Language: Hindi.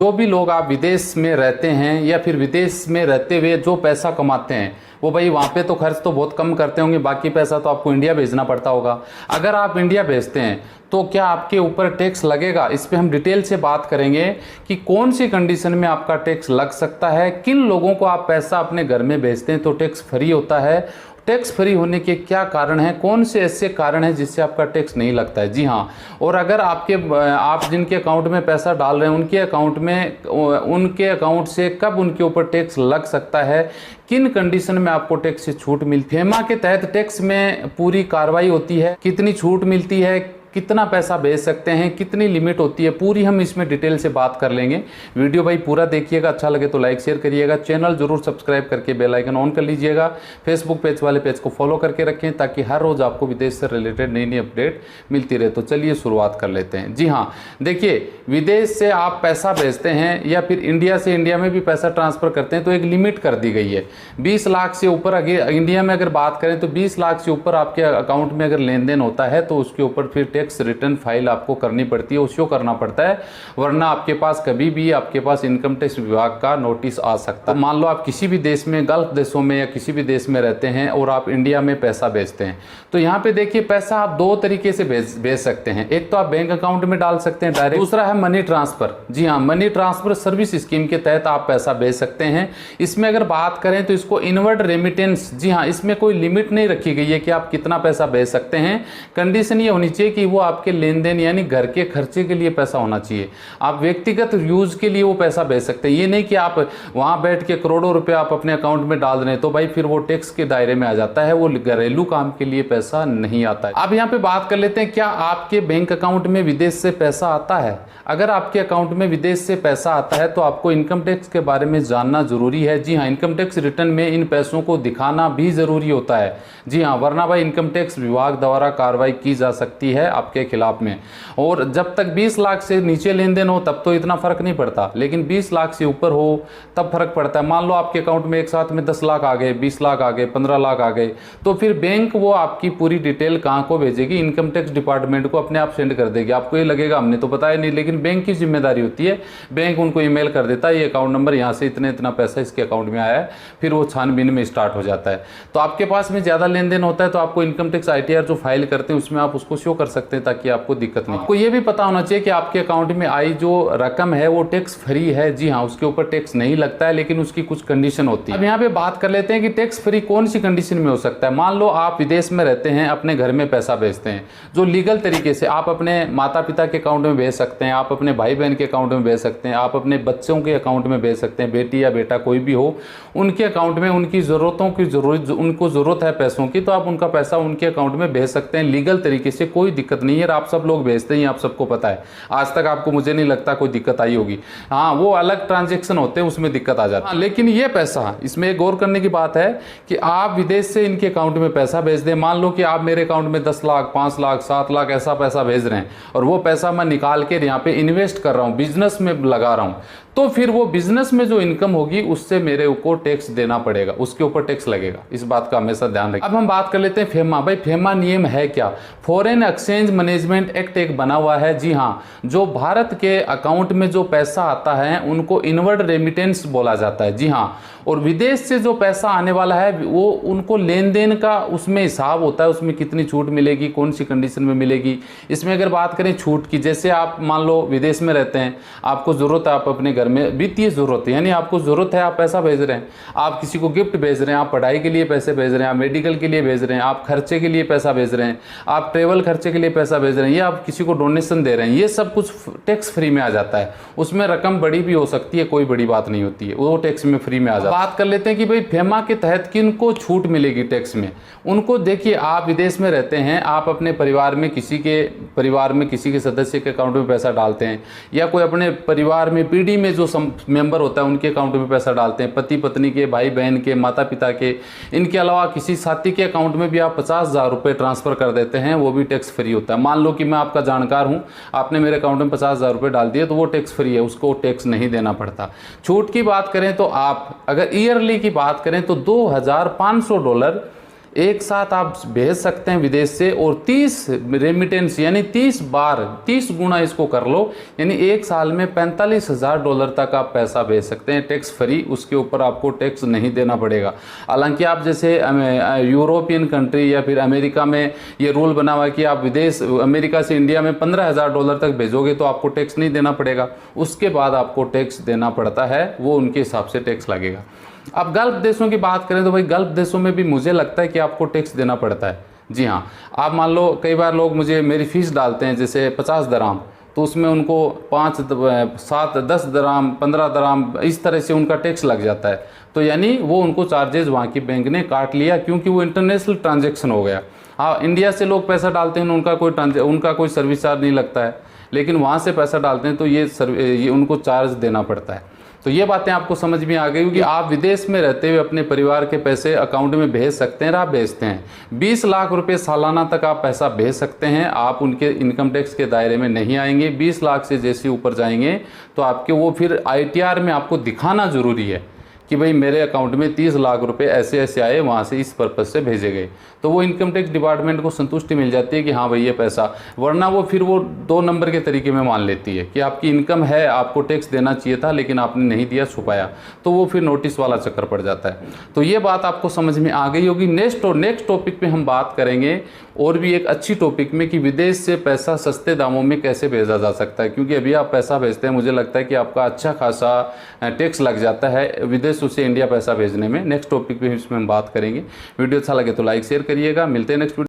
जो भी लोग आप विदेश में रहते हैं या फिर विदेश में रहते हुए जो पैसा कमाते हैं वो भाई वहाँ पे तो खर्च तो बहुत कम करते होंगे, बाकी पैसा तो आपको इंडिया भेजना पड़ता होगा। अगर आप इंडिया भेजते हैं तो क्या आपके ऊपर टैक्स लगेगा? इस पे हम डिटेल से बात करेंगे कि कौन सी कंडीशन में आपका टैक्स लग सकता है, किन लोगों को आप पैसा अपने घर में भेजते हैं तो टैक्स फ्री होता है, टैक्स फ्री होने के क्या कारण हैं, कौन से ऐसे कारण हैं जिससे आपका टैक्स नहीं लगता है। जी हाँ, और अगर आप जिनके अकाउंट में पैसा डाल रहे हैं उनके अकाउंट से कब उनके ऊपर टैक्स लग सकता है, किन कंडीशन में आपको टैक्स से छूट मिलती है। फेमा के तहत टैक्स में पूरी कार्रवाई होती है, कितनी छूट मिलती है, कितना पैसा भेज सकते हैं, कितनी लिमिट होती है, पूरी हम इसमें डिटेल से बात कर लेंगे। वीडियो भाई पूरा देखिएगा, अच्छा लगे तो लाइक शेयर करिएगा, चैनल जरूर सब्सक्राइब करके बेल आइकन ऑन कर लीजिएगा, फेसबुक पेज वाले पेज को फॉलो करके रखें ताकि हर रोज आपको विदेश से रिलेटेड नई नई अपडेट मिलती रहे। तो चलिए शुरुआत कर लेते हैं। जी हाँ, देखिए विदेश से आप पैसा भेजते हैं या फिर इंडिया से इंडिया में भी पैसा ट्रांसफर करते हैं तो एक लिमिट कर दी गई है 20 लाख से ऊपर। अगर इंडिया में अगर बात करें तो 20 लाख से ऊपर आपके अकाउंट में अगर लेन देन होता है तो उसके ऊपर फिर टैक्स रिटर्न फाइल आपको करनी पड़ती है, उसको करना पड़ता है, वरना आपके पास कभी भी आपके पास इनकम टैक्स विभाग का नोटिस आ सकता है। तो मान लो आप किसी भी देश में, गल्फ देशों में या किसी भी देश में रहते हैं और आप इंडिया में पैसा भेजते हैं तो यहाँ पे देखिए पैसा आप दो तरीके से भेज सकते हैं। एक तो आप बैंक अकाउंट में डाल सकते हैं डायरेक्ट, दूसरा है मनी ट्रांसफर। जी हाँ, मनी ट्रांसफर सर्विस स्कीम के तहत आप पैसा भेज सकते हैं। इसमें अगर बात करें तो इसको इनवर्ड रेमिटेंस, जी हाँ, इसमें कोई लिमिट नहीं रखी गई है कि आप कितना पैसा भेज सकते हैं। कंडीशन ये होनी चाहिए कि वो आपके लेन देन यानी घर के खर्चे के लिए पैसा होना चाहिए, आप व्यक्तिगत यूज के लिए वो पैसा भेज सकते हैं। ये नहीं कि आप वहां बैठ के करोड़ों रुपए आप अपने अकाउंट में डाल रहे हैं तो भाई फिर वो टैक्स के दायरे में आ जाता है, वो घरेलू काम के लिए पैसा नहीं आता है। अब यहाँ पे बात कर लेते हैं, क्या आपके बैंक अकाउंट में विदेश से पैसा आता है? अगर आपके अकाउंट में विदेश से पैसा आता है तो आपको इनकम टैक्स के बारे में जानना जरूरी है। जी हाँ, इनकम टैक्स रिटर्न में इन पैसों को दिखाना भी जरूरी होता है। जी हाँ, वरना भाई इनकम टैक्स विभाग द्वारा कार्रवाई की जा सकती है आपके खिलाफ में। और जब तक 20 लाख से नीचे लेन देन हो तब तो इतना फर्क नहीं पड़ता, लेकिन 20 लाख से ऊपर हो तब फर्क पड़ता है। मान लो आपके अकाउंट में एक साथ में 10 लाख आ गए, 20 लाख आ गए, 15 लाख आ गए, तो फिर बैंक वो आपकी पूरी डिटेल कहाँ को भेजेगी? इनकम टैक्स डिपार्टमेंट को अपने आप सेंड कर देगी। आपको ये लगेगा हमने तो बताया नहीं, लेकिन बैंक की जिम्मेदारी होती है। बैंक उनको ईमेल कर देता है ये अकाउंट नंबर, यहाँ से इतना इतना पैसा इसके अकाउंट में आया है, फिर वो छानबीन में स्टार्ट हो जाता है। तो आपके पास में ज्यादा लेन देन होता है तो आपको इनकम टैक्स ITR जो फाइल करते हैं उसमें आप उसको शो कर सकते हैं ताकि आपको दिक्कत नहीं। आपको ये भी पता होना चाहिए कि आपके अकाउंट में आई जो रकम है वो टैक्स फ्री है। जी हाँ, उसके ऊपर टैक्स नहीं लगता है, लेकिन उसकी कुछ कंडीशन होती है। अब यहाँ पे बात कर लेते हैं कि टैक्स फ्री कौन सी कंडीशन में हो सकता है। मान लो आप विदेश में रहते हैं, अपने घर में पैसा भेजते हैं, जो लीगल तरीके से आप अपने माता पिता के अकाउंट में भेज सकते हैं, आप अपने भाई बहन के अकाउंट में भेज सकते हैं, आप अपने बच्चों के अकाउंट में भेज सकते हैं, बेटी या बेटा कोई भी हो, उनके अकाउंट में उनकी जरूरतों की उनको जरूरत है पैसों की तो आप उनका पैसा उनके अकाउंट में भेज सकते हैं लीगल तरीके से, कोई दिक्कत नहीं है। आप सब लोग भेजते हैं, आप सबको पता है, आज तक आपको मुझे नहीं लगता कोई दिक्कत आई होगी। हाँ, वो अलग ट्रांजेक्शन होते हैं उसमें दिक्कत आ जाती है। लेकिन ये पैसा, इसमें एक गौर करने की बात है कि आप विदेश से इनके अकाउंट में पैसा भेज दें। मान लो कि आप मेरे अकाउंट में 10 लाख, 5 लाख, 7 लाख ऐसा पैसा भेज रहे हैं और वो पैसा मैं निकाल के यहाँ पे इन्वेस्ट कर रहा हूँ, बिजनेस में लगा रहा हूँ, तो फिर वो बिजनेस में जो इनकम होगी उससे मेरे को टैक्स देना पड़ेगा, उसके ऊपर टैक्स लगेगा। इस बात का हमेशा ध्यान रखें। अब हम बात कर लेते हैं फेमा। भाई फेमा नियम है क्या? फॉरेन एक्सचेंज मैनेजमेंट एक्ट एक बना हुआ है। जी हाँ, जो भारत के अकाउंट में जो पैसा आता है उनको इनवर्ड रेमिटेंस बोला जाता है। जी हाँ, और विदेश से जो पैसा आने वाला है वो उनको लेन देन का उसमें हिसाब होता है, उसमें कितनी छूट मिलेगी, कौन सी कंडीशन में मिलेगी। इसमें अगर बात करें छूट की, जैसे आप मान लो विदेश में रहते हैं, आपको जरूरत है, आप अपने घर में वित्तीय जरूरत है, यानी आपको जरूरत है, आप पैसा भेज रहे हैं, आप किसी को गिफ्ट भेज रहे हैं, आप पढ़ाई के लिए पैसे भेज रहे हैं, आप मेडिकल के लिए भेज रहे हैं, आप खर्चे के लिए पैसा भेज रहे हैं, आप ट्रेवल खर्चे के लिए पैसा भेज रहे हैं, या आप किसी को डोनेशन दे रहे हैं, ये सब कुछ टैक्स फ्री में आ जाता है। उसमें रकम बड़ी भी हो सकती है, कोई बड़ी बात नहीं होती है, वो टैक्स में फ्री में आ जाता है। बात कर लेते हैं कि भाई फेमा के तहत किनको छूट मिलेगी टैक्स में। उनको देखिए, आप विदेश में रहते हैं, आप अपने परिवार में किसी के सदस्य के अकाउंट में पैसा डालते हैं, या कोई अपने परिवार में पीढ़ी में जो मेंबर होता है उनके अकाउंट में पैसा डालते हैं, पति पत्नी के, भाई बहन के, माता पिता के, इनके अलावा किसी साथी के अकाउंट में भी आप 50,000 रुपये ट्रांसफर कर देते हैं, वो भी टैक्स फ्री होता है। मान लो कि मैं आपका जानकार हूं, आपने मेरे अकाउंट में 50,000 रुपये डाल दिए तो वो टैक्स फ्री है, उसको टैक्स नहीं देना पड़ता। छूट की बात करें तो आप अगर ईयरली की बात करें तो $2,500 एक साथ आप भेज सकते हैं विदेश से, और 30 रेमिटेंस यानी 30 बार 30 गुना इसको कर लो, यानी एक साल में $45,000 तक आप पैसा भेज सकते हैं टैक्स फ्री। उसके ऊपर आपको टैक्स नहीं देना पड़ेगा। हालांकि आप जैसे यूरोपियन कंट्री या फिर अमेरिका में ये रूल बना हुआ है कि आप विदेश अमेरिका से इंडिया में $15,000 तक भेजोगे तो आपको टैक्स नहीं देना पड़ेगा, उसके बाद आपको टैक्स देना पड़ता है, वो उनके हिसाब से टैक्स लगेगा। अब गल्फ देशों की बात करें तो भाई गल्फ देशों में भी मुझे लगता है कि आपको टैक्स देना पड़ता है। जी हाँ, आप मान लो कई बार लोग मुझे मेरी फ़ीस डालते हैं जैसे 50 दराम, तो उसमें उनको 5, 7, 10 दराम, 15 दराम इस तरह से उनका टैक्स लग जाता है। तो यानी वो उनको चार्जेस वहाँ की बैंक ने काट लिया, क्योंकि वो इंटरनेशनल ट्रांजैक्शन हो गया। हाँ, इंडिया से लोग पैसा डालते हैं उनका कोई सर्विस चार्ज नहीं लगता है, लेकिन वहाँ से पैसा डालते हैं तो ये उनको चार्ज देना पड़ता है। तो ये बातें आपको समझ में आ गई होगी। आप विदेश में रहते हुए अपने परिवार के पैसे अकाउंट में भेज सकते हैं, आप भेजते हैं 20 लाख रुपए सालाना तक आप पैसा भेज सकते हैं, आप उनके इनकम टैक्स के दायरे में नहीं आएंगे। 20 लाख से जैसे ऊपर जाएंगे तो आपके वो फिर ITR में आपको दिखाना जरूरी है कि भाई मेरे अकाउंट में 30 लाख रुपए ऐसे ऐसे आए, वहाँ से इस पर्पज से भेजे गए, तो वो इनकम टैक्स डिपार्टमेंट को संतुष्टि मिल जाती है कि हाँ भाई ये पैसा, वरना वो फिर वो 2 नंबर के तरीके में मान लेती है कि आपकी इनकम है, आपको टैक्स देना चाहिए था लेकिन आपने नहीं दिया, छुपाया, तो वो फिर नोटिस वाला चक्कर पड़ जाता है। तो ये बात आपको समझ में आ गई होगी। नेक्स्ट टॉपिक में हम बात करेंगे और भी एक अच्छी टॉपिक में कि विदेश से पैसा सस्ते दामों में कैसे भेजा जा सकता है, क्योंकि अभी आप पैसा भेजते हैं, मुझे लगता है कि आपका अच्छा खासा टैक्स लग जाता है विदेश से इंडिया पैसा भेजने में। नेक्स्ट टॉपिक पे इसमें हम बात करेंगे। वीडियो अच्छा लगे तो लाइक शेयर करिएगा। मिलते हैं नेक्स्ट वीडियो।